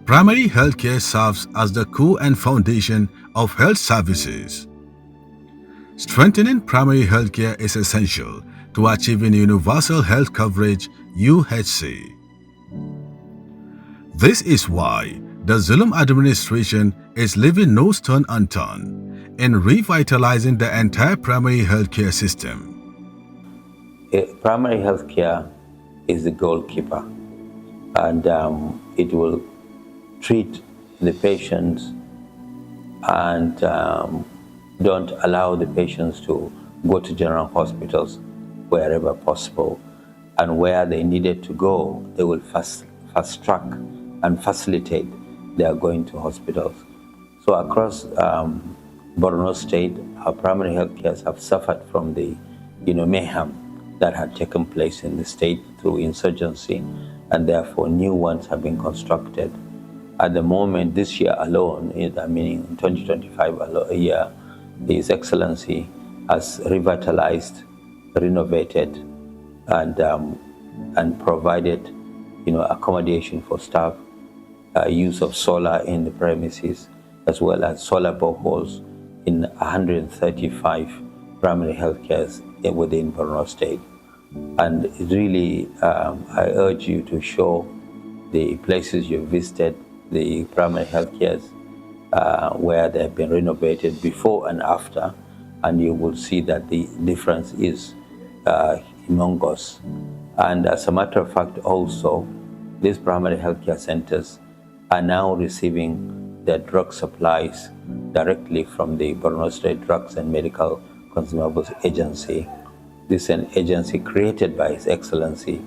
Primary healthcare serves as the core and foundation of health services. Strengthening primary healthcare is essential to achieving universal health coverage (UHC). This is why the ZULUM administration is leaving no stone unturned in revitalizing the entire primary healthcare system. Primary healthcare is the goalkeeper, and it will treat the patients and don't allow the patients to go to general hospitals wherever possible, and where they needed to go, they will fast track and facilitate their going to hospitals. So across Borno State, our primary health cares have suffered from the mayhem that had taken place in the state through insurgency, and therefore new ones have been constructed. At the moment, this year alone, meaning in 2025 a year, His Excellency has revitalized, renovated, and provided accommodation for staff, use of solar in the premises, as well as solar boreholes in 135 primary health cares within Borno State. And really, I urge you to show the places you've visited, the primary health cares, where they have been renovated before and after, and you will see that the difference is humongous. And as a matter of fact, also, these primary healthcare centers are now receiving their drug supplies directly from the Borno State Drugs and Medical Consumables Agency. This is an agency created by His Excellency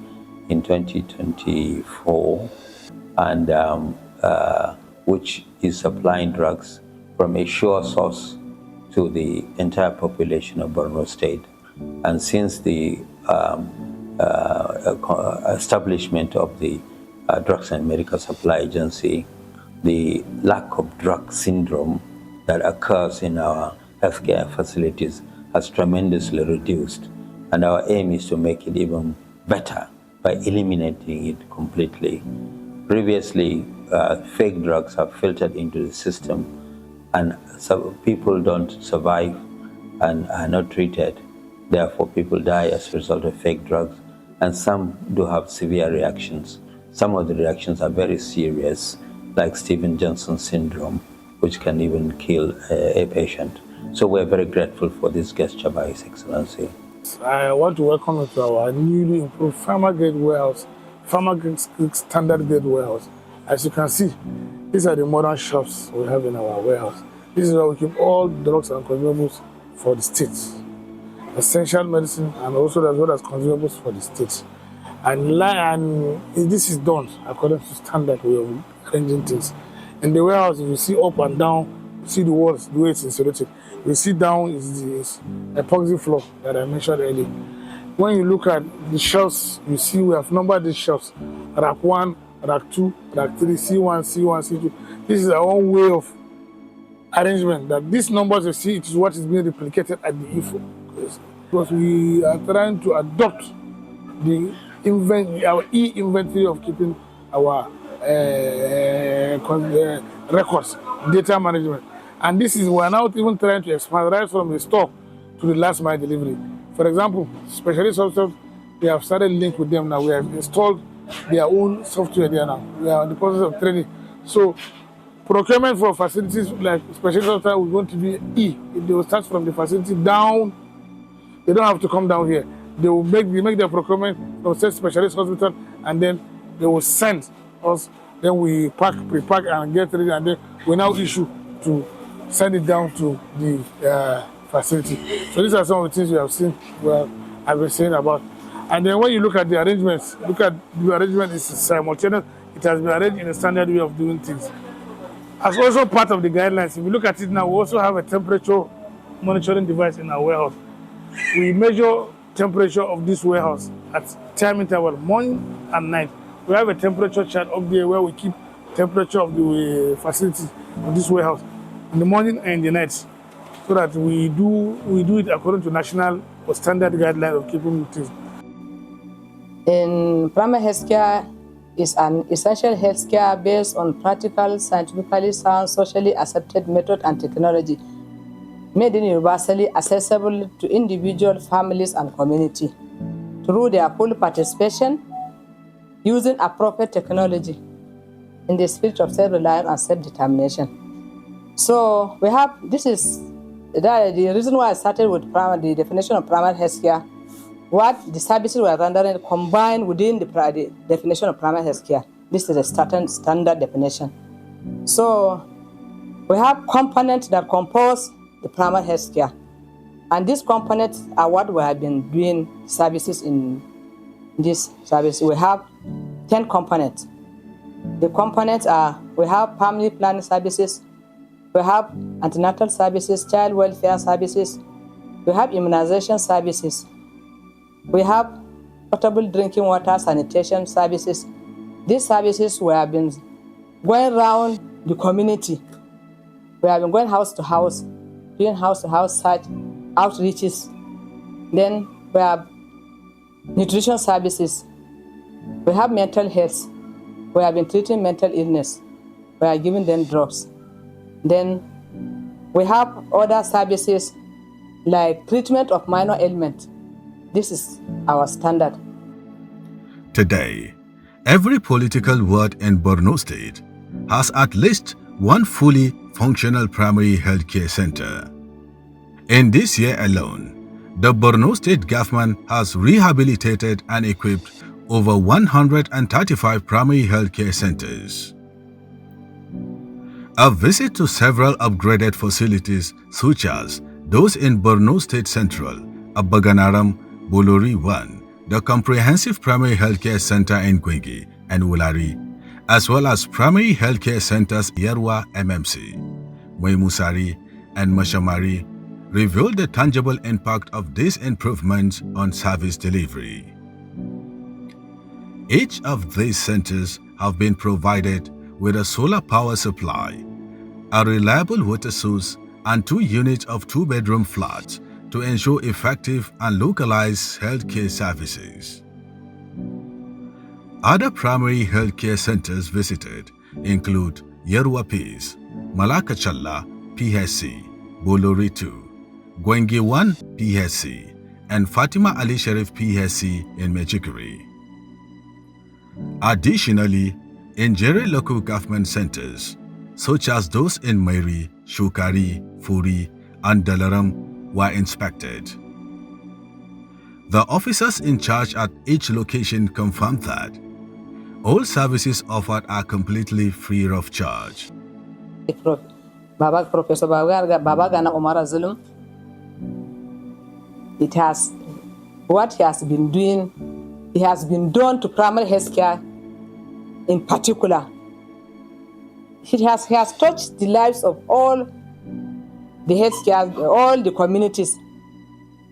in 2024, and which is supplying drugs from a sure source to the entire population of Borno State. And since the establishment of the Drugs and Medical Supply Agency, the lack of drug syndrome that occurs in our healthcare facilities has tremendously reduced. And our aim is to make it even better by eliminating it completely. Previously, fake drugs have filtered into the system, and so people don't survive and are not treated. Therefore, people die as a result of fake drugs, and some do have severe reactions. Some of the reactions are very serious, like Steven Johnson syndrome, which can even kill a patient. So we're very grateful for this gesture by His Excellency. I want to welcome you to our newly improved pharma-grade warehouse, pharma-grade standard-grade warehouse. As you can see, these are the modern shops we have in our warehouse. This is where we keep all drugs and consumables for the state, essential medicine, and also as well as consumables for the state. And this is done according to standard way of arranging things. In the warehouse, if you see up and down, you see the walls, the way it's insulated. You see down is the epoxy floor that I mentioned earlier. When you look at the shelves, you see we have numbered these shelves. Rack 1, Rack 2, Rack 3, C1, C1, C2. This is our own way of arrangement. That these numbers you see, it is what is being replicated at the info. Because we are trying to adopt our e-inventory of keeping our records, data management. And this is, we're now even trying to expand right from the store to the last mile delivery. For example, specialist hospitals, we have started link with them now. We have installed their own software there now. We are in the process of training. So procurement for facilities like specialist hospitals is going to be E. They will start from the facility down. They don't have to come down here. They will make their procurement from specialist hospital, and then they will send us. Then we pre-pack and get ready, and then we now issue to send it down to the facility. So these are some of the things we have seen, I've been saying about. And then when you look at the arrangements, the arrangement is simultaneous. It has been arranged in a standard way of doing things. As also part of the guidelines, if you look at it now, we also have a temperature monitoring device in our warehouse. We measure temperature of this warehouse at time interval, morning and night. We have a temperature chart up there where we keep temperature of the facility of this warehouse in the morning and in the night, so that we do it according to national or standard guidelines of keeping things. In primary health care, is an essential healthcare based on practical, scientifically sound, socially accepted method and technology, made universally accessible to individuals, families, and community through their full participation using appropriate technology in the spirit of self-reliance and self-determination. So we have, this is the reason why I started with the definition of primary healthcare, what the services were rendering combined within the definition of primary healthcare. This is a standard definition. So we have components that compose the primary healthcare, and these components are what we have been doing services in this service. We have 10 components. The components are, we have family planning services, we have antenatal services, child welfare services, we have immunization services, we have potable drinking water sanitation services. These services we have been going around the community. We have been going house to house, doing house to house search, outreaches. Then we have nutrition services. We have mental health. We have been treating mental illness. We are giving them drugs. Then we have other services like treatment of minor ailment. This is our standard. Today, every political ward in Borno State has at least one fully functional primary healthcare center. In this year alone, the Borno State government has rehabilitated and equipped over 135 primary healthcare centers. A visit to several upgraded facilities such as those in Borno State Central, Abaganaram, Bolori 1, the Comprehensive Primary Healthcare Center in Gwengi and Wulari, as well as primary healthcare centers Yerwa MMC, Mwemusari, and Mashamari, revealed the tangible impact of these improvements on service delivery. Each of these centers have been provided with a solar power supply, a reliable water source, and 2 units of 2-bedroom flats to ensure effective and localized healthcare services. Other primary healthcare centers visited include Yerwa Peace, Malakachalla PHC, Bolori 2, Gwengi 1 PHC, and Fatima Ali Sharif PHC in Mejikuri. Additionally, in Jere local government centers, such as those in Mairi, Shukari, Furi, and Dalaram, were inspected. The officers in charge at each location confirmed that all services offered are completely free of charge. Professor Babagana Omar ZULUM, it has, what he has been doing, he has been done to primary healthcare in particular. He has touched the lives of all the healthcare, all the communities,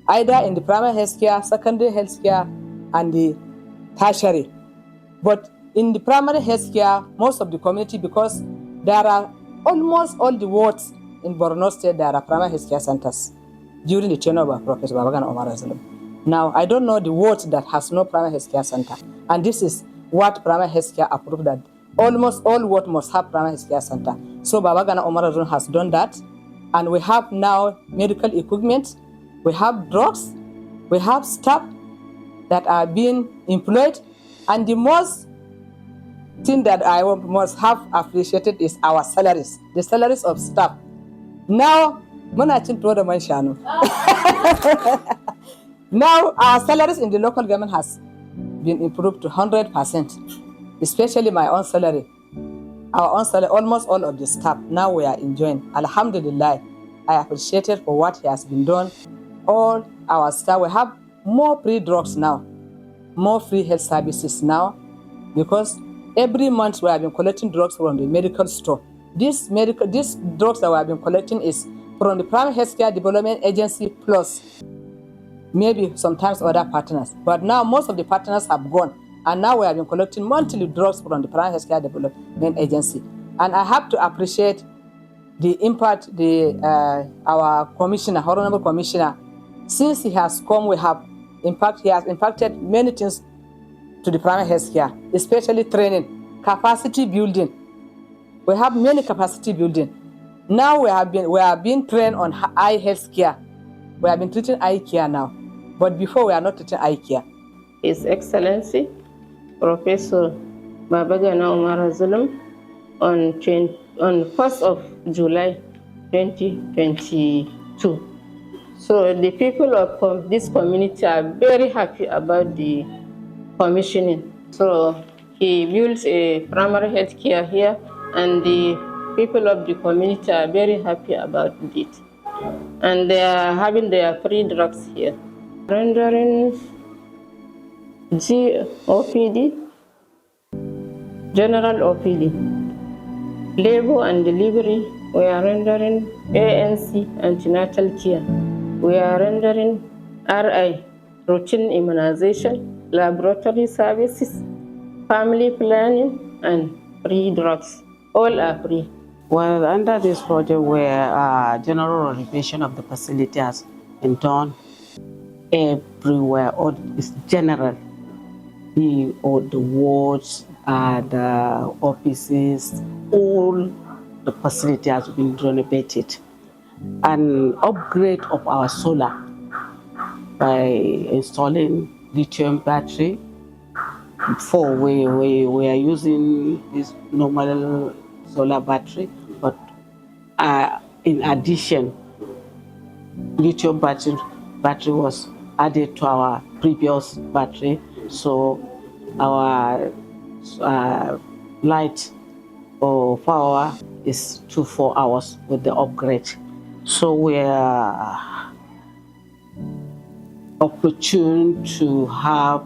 either in the primary healthcare, secondary healthcare, and the tertiary. But in the primary healthcare, most of the community, because there are almost all the wards in Borno State, there are primary healthcare centers during the tenure of Professor Babagana Omar ZULUM. Now, I don't know the ward that has no primary healthcare center, and this is what primary healthcare approved, that almost all wards must have primary healthcare center. So Babagana Omar ZULUM has done that, and we have now medical equipment, we have drugs, we have staff that are being employed, and the most thing that I must have appreciated is our salaries, the salaries of staff. Now, now our salaries in the local government has been improved to 100%, especially my own salary. Our own salary, almost all of the staff, now we are enjoying. Alhamdulillah, I appreciate it for what has been done. All our staff, we have more free drugs now, more free health services now, because every month we have been collecting drugs from the medical store. These drugs that we have been collecting is from the Primary Healthcare Development Agency plus maybe sometimes other partners. But now most of the partners have gone, and now we have been collecting monthly drugs from the Primary Healthcare Development Agency. And I have to appreciate the impact our commissioner, honorable commissioner, since he has come, he has impacted many things to the primary health care, especially training, capacity building. We have many capacity building. Now we have been trained on eye health care. We have been treating eye care now, but before we are not treating eye care. His Excellency Professor Babagana Umar ZULUM on 1st of July 2022. So the people of this community are very happy about the commissioning. So he built a primary health care here, and the people of the community are very happy about it. And they are having their free drugs here. Rendering GOPD, General OPD, labor and delivery, we are rendering ANC, antenatal care. We are rendering RI, routine immunization, laboratory services, family planning, and free drugs. All are free. Well, under this project, where general renovation of the facility has been done everywhere, all is general. All the wards and offices, all the facility has been renovated. An upgrade of our solar by installing lithium battery. Before we are using this normal solar battery, but in addition, lithium battery was added to our previous battery, so our light or power is 4 hours with the upgrade. So we are opportune to have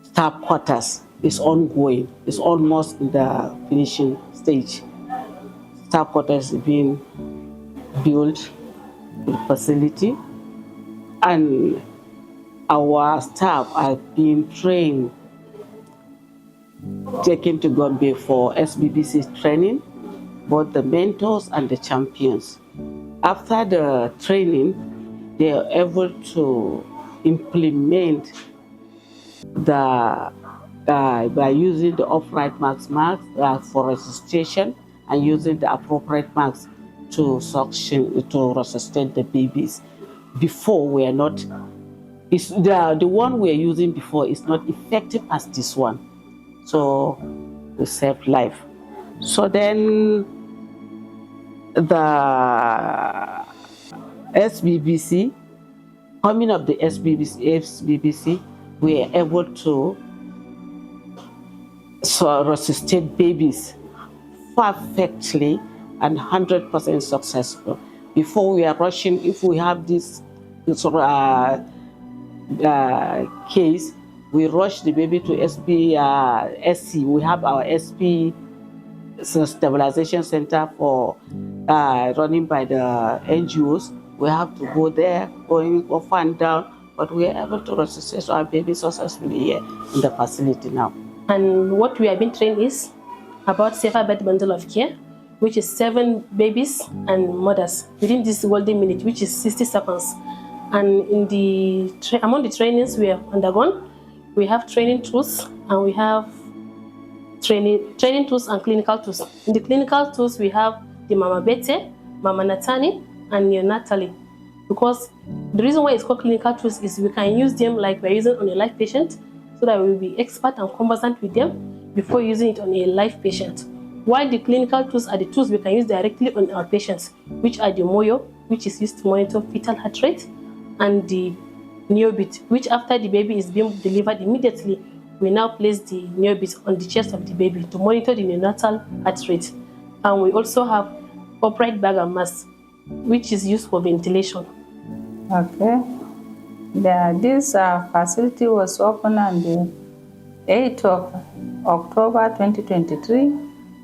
staff quarters. Is ongoing. It's almost in the finishing stage. Staff quarters is being built in the facility, and our staff are being trained, taken to Gombe for SBBC training, both the mentors and the champions. After the training, they are able to implement by using the upright marks for resuscitation and using the appropriate marks to suction, to resuscitate the babies. Before we are not, the one we are using before is not effective as this one. So we save life. So then the SBBC, coming up the SBBC, we are able to resuscitate babies perfectly and 100% successful. Before we are rushing, if we have this case, we rush the baby to SC. We have our SP stabilization center for running by the NGOs. We have to go there, going up and down, but we are able to resuscitate our baby successfully here in the facility now. And what we have been trained is about safer birth bundle of care, which is 7 babies and mothers within this golden minute, which is 60 seconds. And in the among the trainings we have undergone, we have training tools, and we have training tools and clinical tools. In the clinical tools, we have the Mama Bete, Mama Natani, and neonatally. Because the reason why it's called clinical tools is we can use them like we're using on a live patient, so that we will be expert and conversant with them before using it on a live patient. While the clinical tools are the tools we can use directly on our patients, which are the Moyo, which is used to monitor fetal heart rate, and the Neobit, which after the baby is being delivered immediately, we now place the Neobit on the chest of the baby to monitor the neonatal heart rate. And we also have upright bag and mask, which is used for ventilation. Okay. This facility was opened on the 8th of October 2023,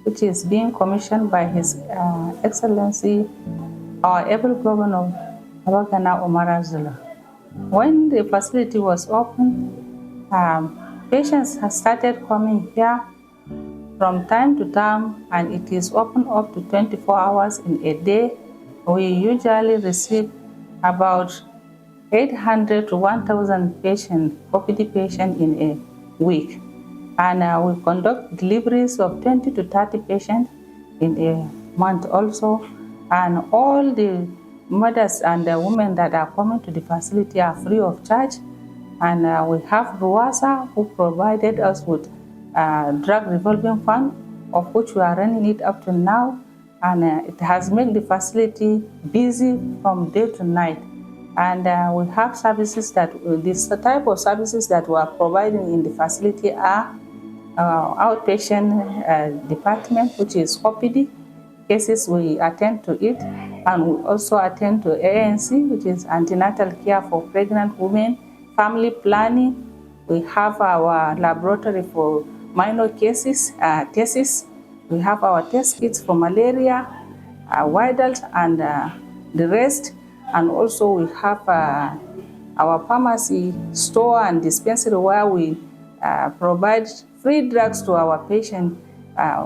which is being commissioned by His Excellency, our able Governor, Babagana Umar ZULUM. When the facility was opened, patients have started coming here from time to time, and it is open up to 24 hours in a day. We usually receive about 800 to 1,000 patients, OPD patients in a week. And we conduct deliveries of 20 to 30 patients in a month also. And all the mothers and the women that are coming to the facility are free of charge. And we have RUASA, who provided us with drug revolving fund, of which we are running it up to now. And it has made the facility busy from day to night. And we have services that, this type of services that we are providing in the facility are outpatient department, which is OPD. Cases we attend to it, and we also attend to ANC, which is antenatal care for pregnant women, family planning. We have our laboratory for minor cases, tests. We have our test kits for malaria, widals, and the rest. And also we have our pharmacy store and dispensary where we provide free drugs to our patients.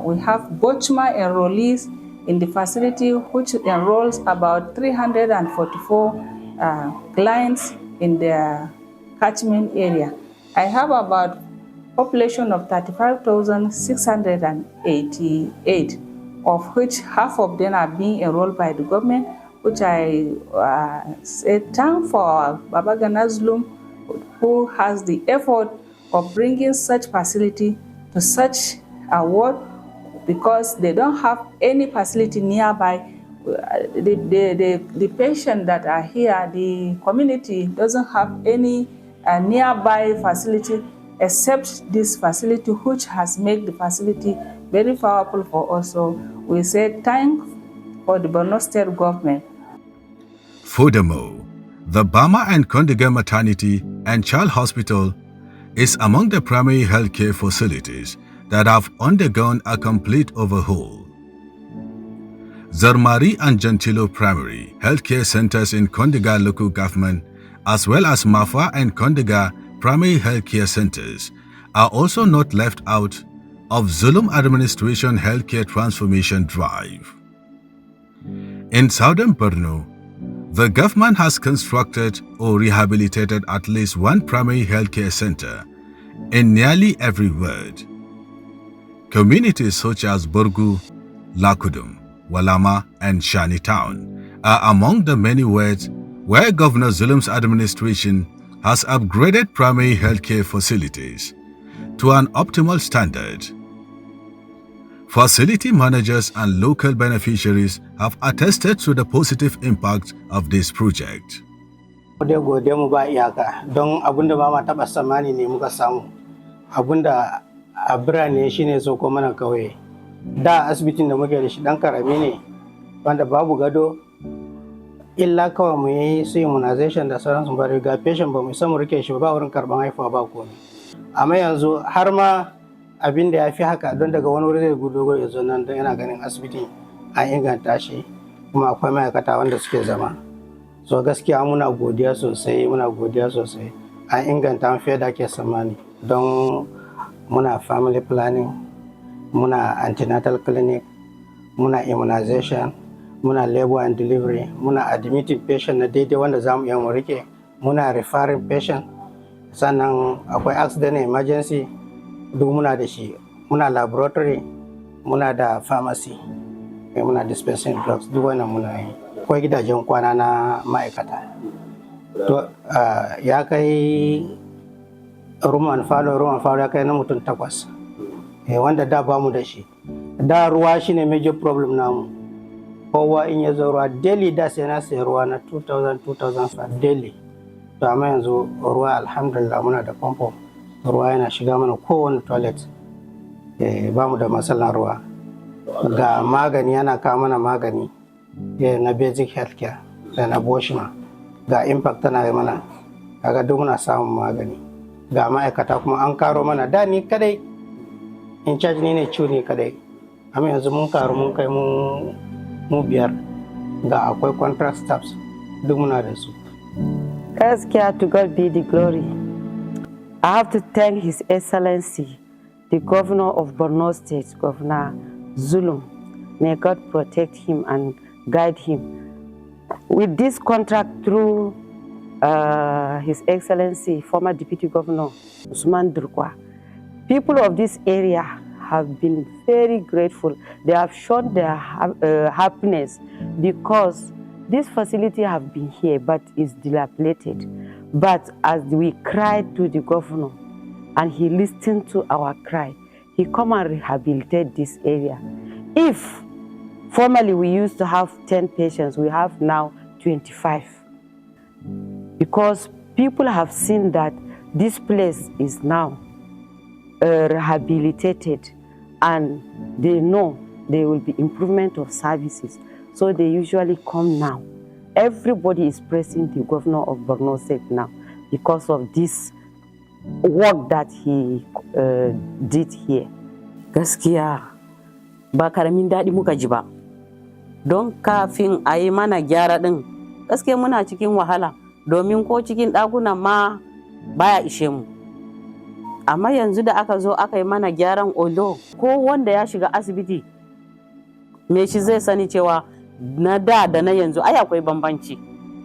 We have BOCHMA enrollees in the facility, which enrolls about 344 clients in the catchment area. I have about population of 35,688, of which half of them are being enrolled by the government, which I say thank for Babagana ZULUM, who has the effort of bringing such facility to such a ward, because they don't have any facility nearby. The patients that are here, the community doesn't have any nearby facility except this facility, which has made the facility very powerful for us. So we say thanks for the Borno State government. Furthermore, the Bama and Kondiga Maternity and Child Hospital is among the primary healthcare facilities that have undergone a complete overhaul. Zarmari and Gentilo Primary Healthcare Centers in Kondiga local government, as well as Mafa and Kondiga Primary Healthcare Centers, are also not left out of ZULUM Administration Healthcare Transformation Drive. In Southern Borno, the government has constructed or rehabilitated at least one primary healthcare center in nearly every ward. Communities such as Burgu, Lakudum, Walama, and Shani Town are among the many wards where Governor Zulum's administration has upgraded primary healthcare facilities to an optimal standard. Facility managers and local beneficiaries have attested to the positive impact of this project. Gode mu ba iyaka don abinda ba ma taba samani ne muka samu. Abinda a birane shine so ko mana kauye. Da asibitin da muke da shi dan karami ne wanda babu gado, illa kawai mu yi su immunization da sauransu, ba riga patient ba mu samu rike shi ba wurin karban haifuwa ba komai. Amma yanzu har ma abin da ya fi haka, don daga wani wuri zai gudu ya zo nan don yana ganin asibiti an inganta shi, kuma akwai ma'aikata wanda suke zama. So gaskiya muna godiya sosai an inganta an fiye da ake tsammani, don muna family planning, muna antenatal clinic, muna immunization, muna labor and delivery, muna admitting patient na daidai wanda za mu iya mu rike, muna referring patient, sannan akwai accident emergency duk muna da shi, muna laboratory, muna da pharmacy, muna dispensing drugs, duk wannan muna yi. Akwai gidajen kwana na ma'aikata. To ya kai room falo ya kai na mutum 8, wanda da ba mu da shi. Da ruwa shine major problem namu. Kowa in ya zo ruwa daily da sai na sai ruwa na 2000-2005 daily. To amma yanzu ruwa alhamdulillah muna da pompo. Ruwa yana shiga mana kowane toilet. Ba mu da matsalar ruwa. Ga magani yana kawo mana magani na basic healthcare da na boshima. Ga impact tana yi mana. Kaga duk muna samun magani. Ga ma'aikata kuma an karo mana, da ni kadai in charge ni ne ciwo kadai. Amma yanzu mun karo mun kai mu 5. Ga akwai contract staffs duk muna da su. Gaskiya, to God be the glory. I have to thank His Excellency, the Governor of Borno State, Governor ZULUM. May God protect him and guide him. With this contract through His Excellency, former Deputy Governor Usman Durkwa. People of this area have been very grateful. They have shown their happiness because this facility have been here but is dilapidated. But as we cried to the governor and he listened to our cry, he come and rehabilitate this area. If formerly we used to have 10 patients, we have now 25. Because people have seen that this place is now rehabilitated and they know there will be improvement of services. So they usually come now. Everybody is praising the governor of Borno State now because of this work that he did here. Gaskiya ba karamin daɗi muka ji ba. Don kafin a yi mana gyara ɗin, gaskiya muna cikin wahala domin ko cikin ɗakunan ma baya ishe mu. Amma yanzu da aka zo aka yi mana gyaran olo, ko wanda ya shiga asibiti me shi zai sani cewa na da na yanzu ai akwai bambanci.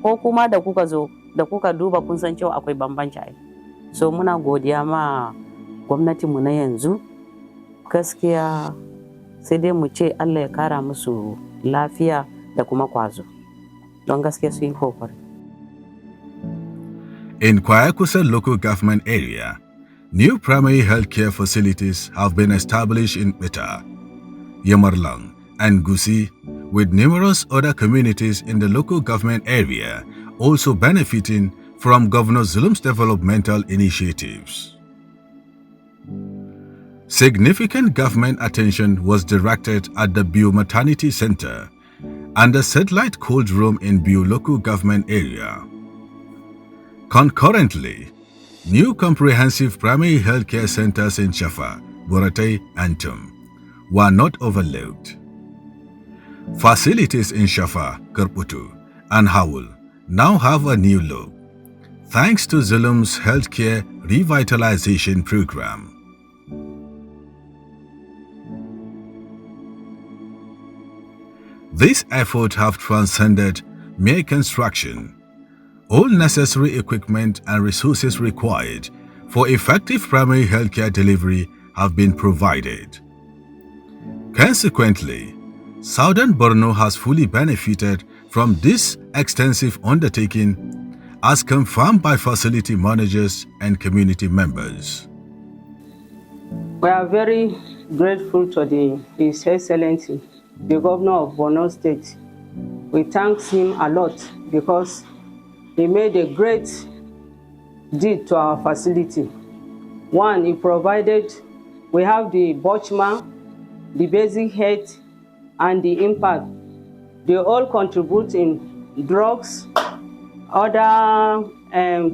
Ko kuma da kuka zo da kuka duba kun san cewa akwai bambanci ai. So muna godiya ma gwamnatinmu na yanzu. Gaskiya sai dai mu ce Allah ya kara musu lafiya da kuma kwazo. Don gaskiya su yi kokari. In Kwayakusa local government area, new primary healthcare facilities have been established in Beta, Yamarlang, and Gusi, with numerous other communities in the local government area also benefiting from Governor Zulum's developmental initiatives. Significant government attention was directed at the Bio Maternity Center and the satellite cold room in Bio local government area. Concurrently, new comprehensive primary healthcare centers in Shafa, Borate, and Tum were not overlooked. Facilities in Shafa, Kerputu, and Hawul now have a new look, thanks to ZULUM's healthcare revitalization program. These efforts have transcended mere construction. All necessary equipment and resources required for effective primary healthcare delivery have been provided. Consequently, Southern Borno has fully benefited from this extensive undertaking as confirmed by facility managers and community members. We are very grateful to His Excellency, the Governor of Borno State. We thank him a lot because he made a great deed to our facility. One, he provided, we have the Bochma, the basic health, and the impact. They all contribute in drugs, other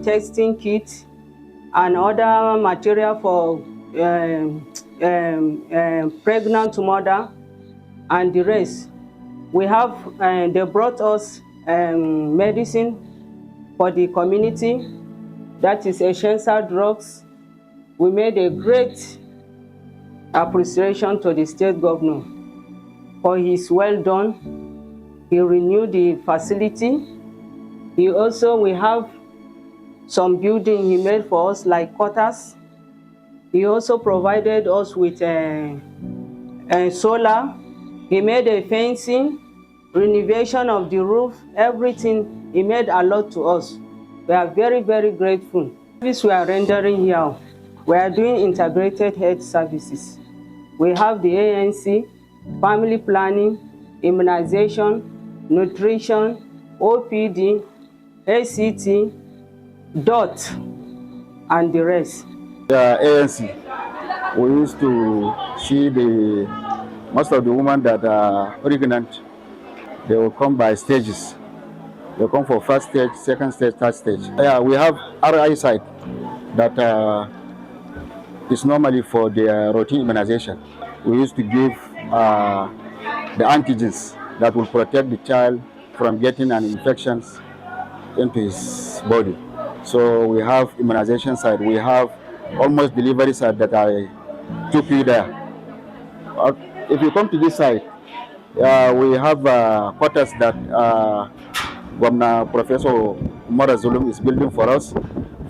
testing kits, and other material for pregnant mother, and the rest. We have, they brought us medicine for the community, that is essential drugs. We made a great appreciation to the state governor for his well done. He renewed the facility. We have some building he made for us, like quarters. He also provided us with solar. He made a fencing, renovation of the roof, everything. He made a lot to us. We are very, very grateful. This we are rendering here. We are doing integrated health services. We have the ANC, family planning, immunization, nutrition, OPD, ACT, DOT, and the rest. The ANC, we used to see most of the women that are pregnant, they will come by stages. They come for first stage, second stage, third stage. Yeah, we have RI site that is normally for the routine immunization. We used to give the antigens that will protect the child from getting an infection into his body. So we have immunization site. We have almost delivery site that I took you there. If you come to this site, we have quarters that Governor Professor Umar ZULUM is building for us,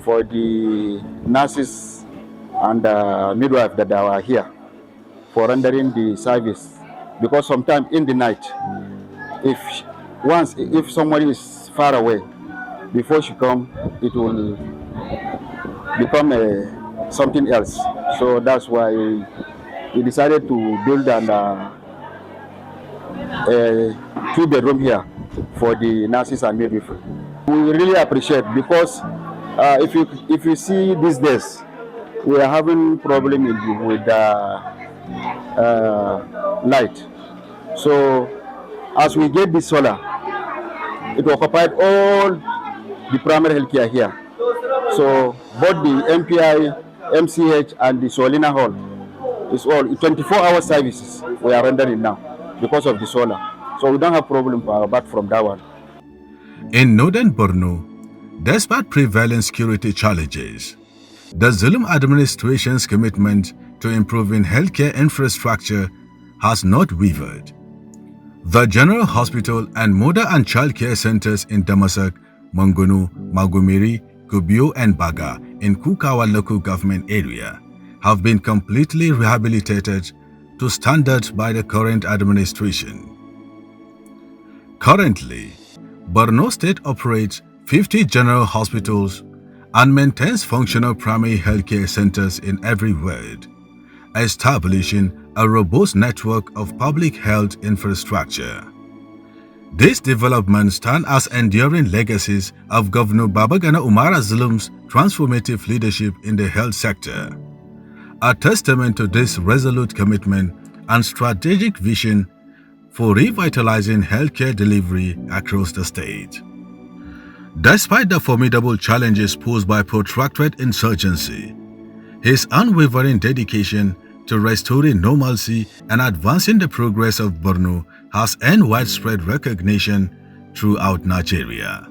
for the nurses and midwife that are here for rendering the service. Because sometimes in the night, if somebody is far away, before she come, it will become something else. So that's why we decided to build a 2-bedroom here for the nurses and midwifery. We really appreciate, because if you see these days, we are having problem with light. So as we get this solar, it occupied all the primary health care here. So both the MPI, MCH, and the Solina Hall is all 24-hour services we are rendering now because of the solar. So we don't have problem apart from that one. In northern Borno, despite prevalent security challenges, the ZULUM administration's commitment to improving healthcare infrastructure has not wavered. The General Hospital and Mother and Child Care Centers in Damasak, Mangunu, Magumiri, Kubio, and Baga in Kukawa local government area have been completely rehabilitated to standards by the current administration. Currently, Borno State operates 50 general hospitals and maintains functional primary healthcare centers in every ward, establishing a robust network of public health infrastructure. These developments stand as enduring legacies of Governor Babagana Umar ZULUM's transformative leadership in the health sector, a testament to this resolute commitment and strategic vision for revitalizing healthcare delivery across the state. Despite the formidable challenges posed by protracted insurgency, his unwavering dedication to restoring normalcy and advancing the progress of Borno has earned widespread recognition throughout Nigeria.